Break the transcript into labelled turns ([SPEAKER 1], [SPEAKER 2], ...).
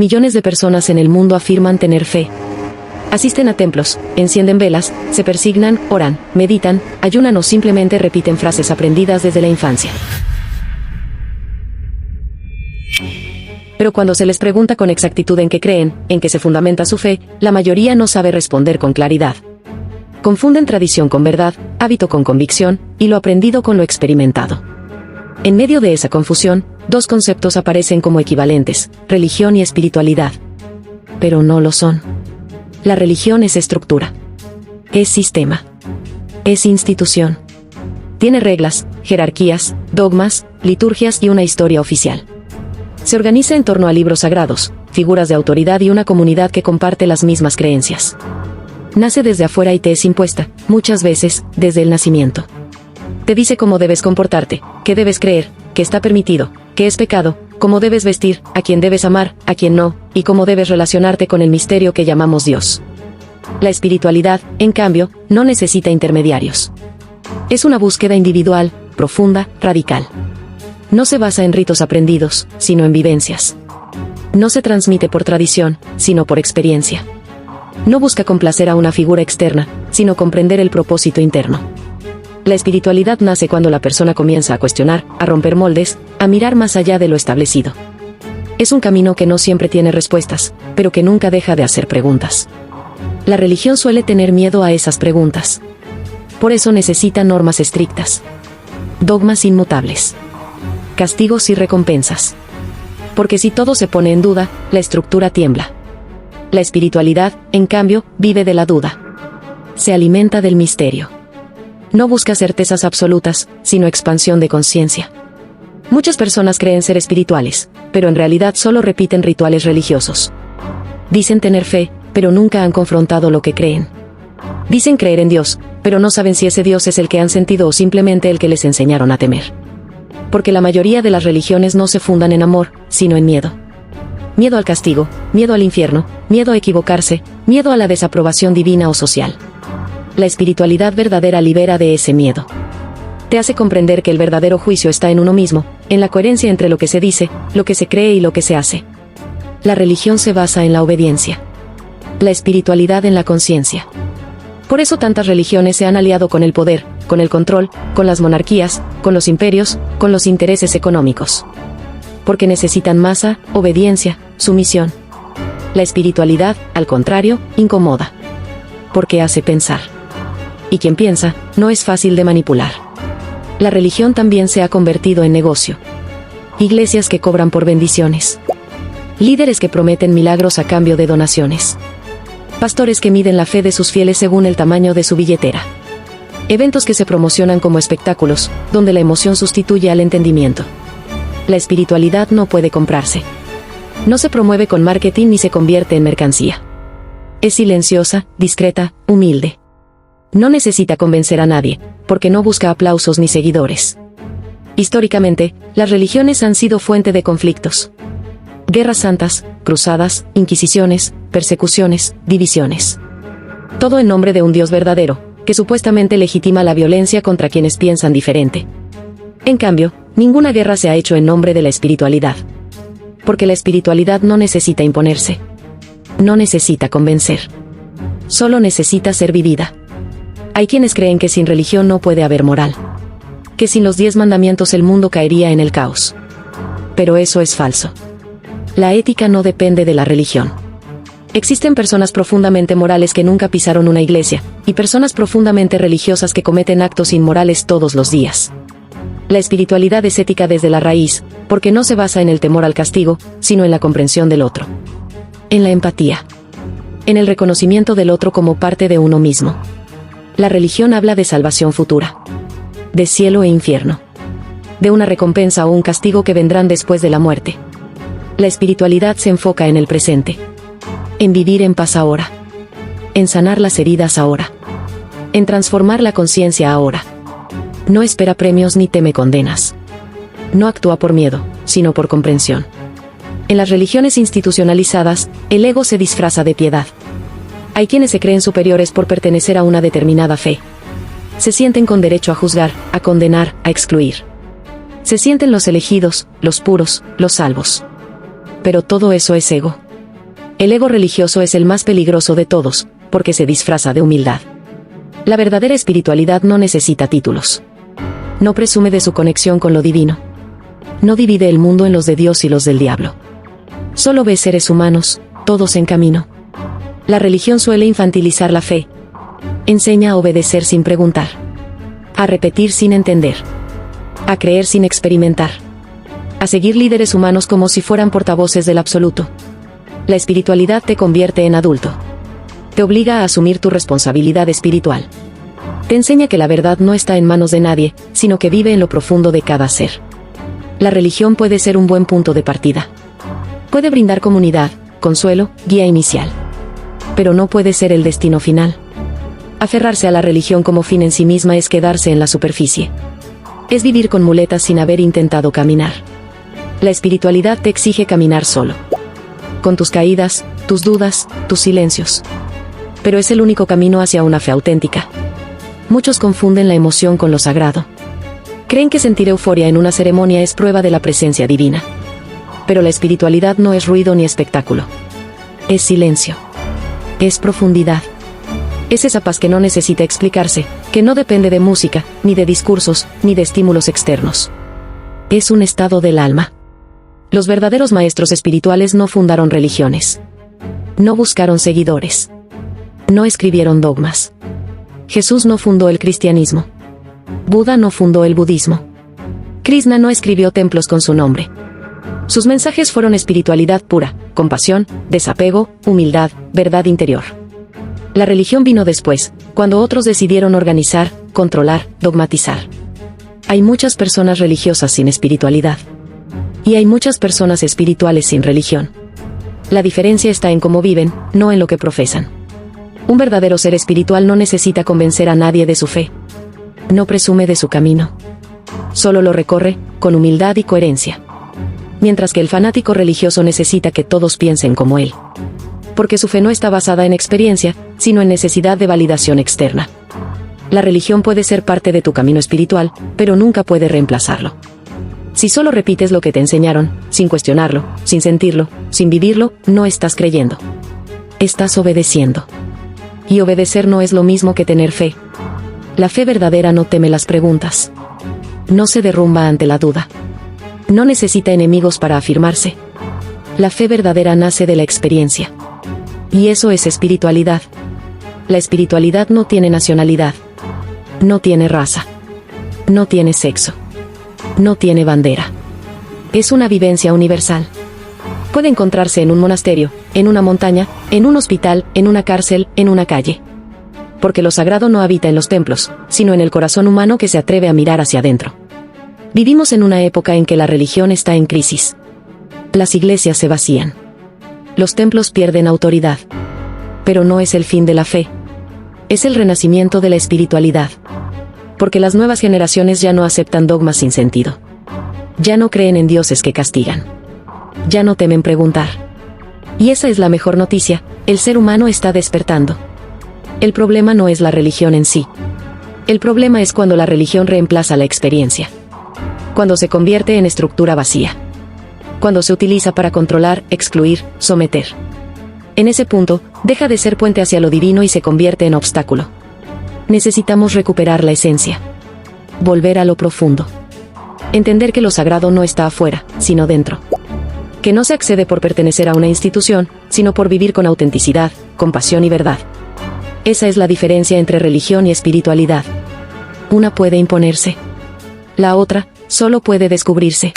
[SPEAKER 1] Millones de personas en el mundo afirman tener fe. Asisten a templos, encienden velas, se persignan, oran, meditan, ayunan o simplemente repiten frases aprendidas desde la infancia. Pero cuando se les pregunta con exactitud en qué creen, en qué se fundamenta su fe, la mayoría no sabe responder con claridad. Confunden tradición con verdad, hábito con convicción, y lo aprendido con lo experimentado. En medio de esa confusión, dos conceptos aparecen como equivalentes: religión y espiritualidad. Pero no lo son. La religión es estructura. Es sistema. Es institución. Tiene reglas, jerarquías, dogmas, liturgias y una historia oficial. Se organiza en torno a libros sagrados, figuras de autoridad y una comunidad que comparte las mismas creencias. Nace desde afuera y te es impuesta, muchas veces, desde el nacimiento. Te dice cómo debes comportarte, qué debes creer, qué está permitido, qué es pecado, cómo debes vestir, a quién debes amar, a quién no, y cómo debes relacionarte con el misterio que llamamos Dios. La espiritualidad, en cambio, no necesita intermediarios. Es una búsqueda individual, profunda, radical. No se basa en ritos aprendidos, sino en vivencias. No se transmite por tradición, sino por experiencia. No busca complacer a una figura externa, sino comprender el propósito interno. La espiritualidad nace cuando la persona comienza a cuestionar, a romper moldes, a mirar más allá de lo establecido. Es un camino que no siempre tiene respuestas, pero que nunca deja de hacer preguntas. La religión suele tener miedo a esas preguntas. Por eso necesita normas estrictas, dogmas inmutables, castigos y recompensas. Porque si todo se pone en duda, la estructura tiembla. La espiritualidad, en cambio, vive de la duda. Se alimenta del misterio. No busca certezas absolutas, sino expansión de conciencia. Muchas personas creen ser espirituales, pero en realidad solo repiten rituales religiosos. Dicen tener fe, pero nunca han confrontado lo que creen. Dicen creer en Dios, pero no saben si ese Dios es el que han sentido o simplemente el que les enseñaron a temer. Porque la mayoría de las religiones no se fundan en amor, sino en miedo. Miedo al castigo, miedo al infierno, miedo a equivocarse, miedo a la desaprobación divina o social. La espiritualidad verdadera libera de ese miedo. Te hace comprender que el verdadero juicio está en uno mismo, en la coherencia entre lo que se dice, lo que se cree y lo que se hace. La religión se basa en la obediencia. La espiritualidad en la conciencia. Por eso tantas religiones se han aliado con el poder, con el control, con las monarquías, con los imperios, con los intereses económicos. Porque necesitan masa, obediencia, sumisión. La espiritualidad, al contrario, incomoda. Porque hace pensar. Y quien piensa, no es fácil de manipular. La religión también se ha convertido en negocio. Iglesias que cobran por bendiciones. Líderes que prometen milagros a cambio de donaciones. Pastores que miden la fe de sus fieles según el tamaño de su billetera. Eventos que se promocionan como espectáculos, donde la emoción sustituye al entendimiento. La espiritualidad no puede comprarse. No se promueve con marketing ni se convierte en mercancía. Es silenciosa, discreta, humilde. No necesita convencer a nadie, porque no busca aplausos ni seguidores. Históricamente, las religiones han sido fuente de conflictos. Guerras santas, cruzadas, inquisiciones, persecuciones, divisiones. Todo en nombre de un Dios verdadero, que supuestamente legitima la violencia contra quienes piensan diferente. En cambio, ninguna guerra se ha hecho en nombre de la espiritualidad. Porque la espiritualidad no necesita imponerse. No necesita convencer. Solo necesita ser vivida. Hay quienes creen que sin religión no puede haber moral. Que sin los 10 mandamientos el mundo caería en el caos. Pero eso es falso. La ética no depende de la religión. Existen personas profundamente morales que nunca pisaron una iglesia, y personas profundamente religiosas que cometen actos inmorales todos los días. La espiritualidad es ética desde la raíz, porque no se basa en el temor al castigo, sino en la comprensión del otro. En la empatía. En el reconocimiento del otro como parte de uno mismo. La religión habla de salvación futura. De cielo e infierno. De una recompensa o un castigo que vendrán después de la muerte. La espiritualidad se enfoca en el presente. En vivir en paz ahora. En sanar las heridas ahora. En transformar la conciencia ahora. No espera premios ni teme condenas. No actúa por miedo, sino por comprensión. En las religiones institucionalizadas, el ego se disfraza de piedad. Hay quienes se creen superiores por pertenecer a una determinada fe. Se sienten con derecho a juzgar, a condenar, a excluir. Se sienten los elegidos, los puros, los salvos. Pero todo eso es ego. El ego religioso es el más peligroso de todos, porque se disfraza de humildad. La verdadera espiritualidad no necesita títulos. No presume de su conexión con lo divino. No divide el mundo en los de Dios y los del diablo. Solo ve seres humanos, todos en camino. La religión suele infantilizar la fe. Enseña a obedecer sin preguntar. A repetir sin entender. A creer sin experimentar. A seguir líderes humanos como si fueran portavoces del absoluto. La espiritualidad te convierte en adulto. Te obliga a asumir tu responsabilidad espiritual. Te enseña que la verdad no está en manos de nadie, sino que vive en lo profundo de cada ser. La religión puede ser un buen punto de partida. Puede brindar comunidad, consuelo, guía inicial. Pero no puede ser el destino final. Aferrarse a la religión como fin en sí misma es quedarse en la superficie. Es vivir con muletas sin haber intentado caminar. La espiritualidad te exige caminar solo. Con tus caídas, tus dudas, tus silencios. Pero es el único camino hacia una fe auténtica. Muchos confunden la emoción con lo sagrado. Creen que sentir euforia en una ceremonia es prueba de la presencia divina. Pero la espiritualidad no es ruido ni espectáculo. Es silencio. Es profundidad. Es esa paz que no necesita explicarse, que no depende de música, ni de discursos, ni de estímulos externos. Es un estado del alma. Los verdaderos maestros espirituales no fundaron religiones. No buscaron seguidores. No escribieron dogmas. Jesús no fundó el cristianismo. Buda no fundó el budismo. Krishna no escribió templos con su nombre. Sus mensajes fueron espiritualidad pura, compasión, desapego, humildad, verdad interior. La religión vino después, cuando otros decidieron organizar, controlar, dogmatizar. Hay muchas personas religiosas sin espiritualidad. Y hay muchas personas espirituales sin religión. La diferencia está en cómo viven, no en lo que profesan. Un verdadero ser espiritual no necesita convencer a nadie de su fe. No presume de su camino. Solo lo recorre, con humildad y coherencia. Mientras que el fanático religioso necesita que todos piensen como él. Porque su fe no está basada en experiencia, sino en necesidad de validación externa. La religión puede ser parte de tu camino espiritual, pero nunca puede reemplazarlo. Si solo repites lo que te enseñaron, sin cuestionarlo, sin sentirlo, sin vivirlo, no estás creyendo. Estás obedeciendo. Y obedecer no es lo mismo que tener fe. La fe verdadera no teme las preguntas. No se derrumba ante la duda. No necesita enemigos para afirmarse. La fe verdadera nace de la experiencia. Y eso es espiritualidad. La espiritualidad no tiene nacionalidad. No tiene raza. No tiene sexo. No tiene bandera. Es una vivencia universal. Puede encontrarse en un monasterio, en una montaña, en un hospital, en una cárcel, en una calle. Porque lo sagrado no habita en los templos, sino en el corazón humano que se atreve a mirar hacia adentro. Vivimos en una época en que la religión está en crisis. Las iglesias se vacían. Los templos pierden autoridad. Pero no es el fin de la fe. Es el renacimiento de la espiritualidad. Porque las nuevas generaciones ya no aceptan dogmas sin sentido. Ya no creen en dioses que castigan. Ya no temen preguntar. Y esa es la mejor noticia, el ser humano está despertando. El problema no es la religión en sí. El problema es cuando la religión reemplaza la experiencia. Cuando se convierte en estructura vacía. Cuando se utiliza para controlar, excluir, someter. En ese punto, deja de ser puente hacia lo divino y se convierte en obstáculo. Necesitamos recuperar la esencia. Volver a lo profundo. Entender que lo sagrado no está afuera, sino dentro. Que no se accede por pertenecer a una institución, sino por vivir con autenticidad, compasión y verdad. Esa es la diferencia entre religión y espiritualidad. Una puede imponerse. La otra, solo puede descubrirse.